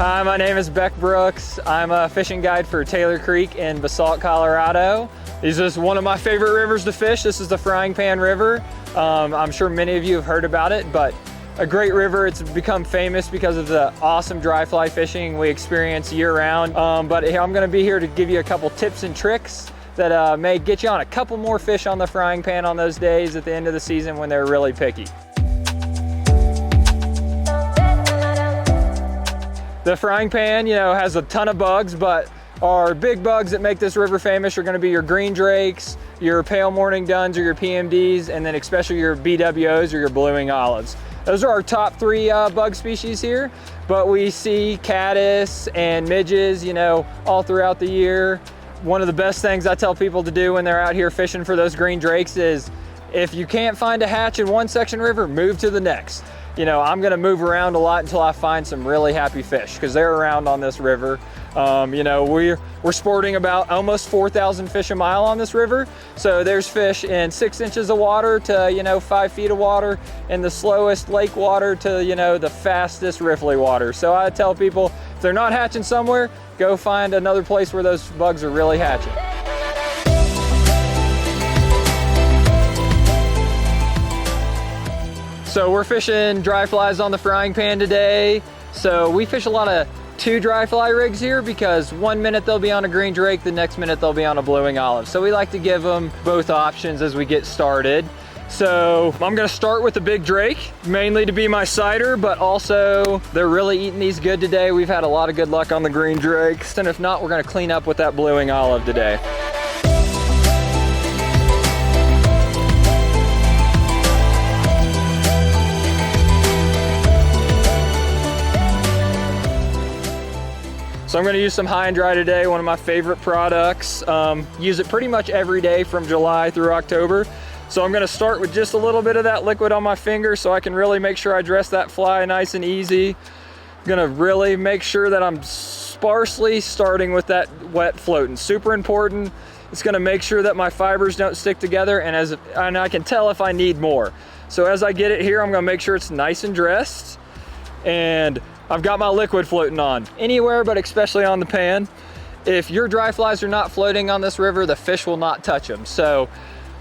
Hi, my name is Beck. I'm a fishing guide for Taylor Creek in Basalt, Colorado. This is one of my favorite rivers to fish. This is the Frying Pan River. I'm sure many of you have heard about it, but a great river. It's become famous because of the awesome dry fly fishing we experience year-round. But I'm gonna be here to give you a couple tips and tricks that may get you on a couple more fish on the frying pan on those days at the end of the season when they're really picky. The frying pan, has a ton of bugs, but our big bugs that make this river famous are gonna be your green drakes, your pale morning duns or your PMDs, and then especially your BWOs or your blueing olives. Those are our top three bug species here, but we see caddis and midges, all throughout the year. One of the best things I tell people to do when they're out here fishing for those green drakes is, if you can't find a hatch in one section river, move to the next. I'm gonna move around a lot until I find some really happy fish, because they're around on this river. We're sporting about almost 4,000 fish a mile on this river. So there's fish in 6 inches of water to, 5 feet of water, and the slowest lake water to, the fastest riffly water. So I tell people, if they're not hatching somewhere, go find another place where those bugs are really hatching. So we're fishing dry flies on the frying pan today. So we fish a lot of 2 dry fly rigs here because 1 minute they'll be on a green drake, the next minute they'll be on a blueing olive. So we like to give them both options as we get started. So I'm gonna start with the big drake, mainly to be my cider, but also they're really eating these good today. We've had a lot of good luck on the green drakes. And if not, we're gonna clean up with that blueing olive today. So I'm gonna use some high and dry today, one of my favorite products. Use it pretty much every day from July through October. So I'm gonna start with just a little bit of that liquid on my finger so I can really make sure I dress that fly nice and easy. I'm gonna really make sure that I'm sparsely starting with that wet floating. Super important. It's gonna make sure that my fibers don't stick together, and I can tell if I need more. So as I get it here, I'm gonna make sure it's nice and dressed, and I've got my liquid floating on anywhere, but especially on the pan. If your dry flies are not floating on this river, the fish will not touch them. So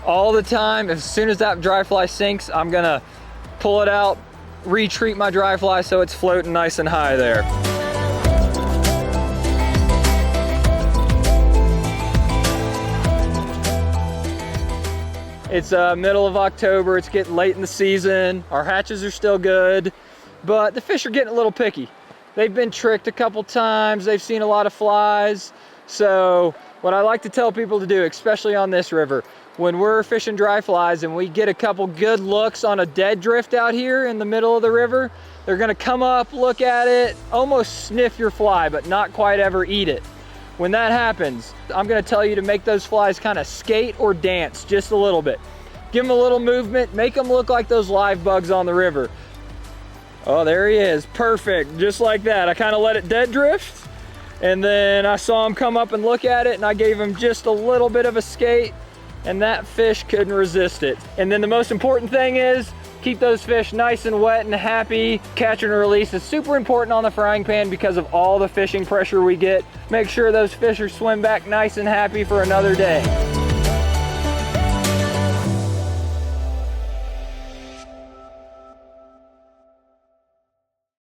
all the time, as soon as that dry fly sinks, I'm gonna pull it out, retreat my dry fly so it's floating nice and high there. It's middle of October, it's getting late in the season. Our hatches are still good, but the fish are getting a little picky. They've been tricked a couple times, they've seen a lot of flies. So what I like to tell people to do, especially on this river, when we're fishing dry flies and we get a couple good looks on a dead drift out here in the middle of the river, they're gonna come up, look at it, almost sniff your fly, but not quite ever eat it. When that happens, I'm gonna tell you to make those flies kind of skate or dance just a little bit. Give them a little movement, make them look like those live bugs on the river. Oh, there he is, perfect, just like that. I kind of let it dead drift, and then I saw him come up and look at it, and I gave him just a little bit of a skate, and that fish couldn't resist it. And then the most important thing is, keep those fish nice and wet and happy. Catch and release is super important on the frying pan because of all the fishing pressure we get. Make sure those fish are swim back nice and happy for another day.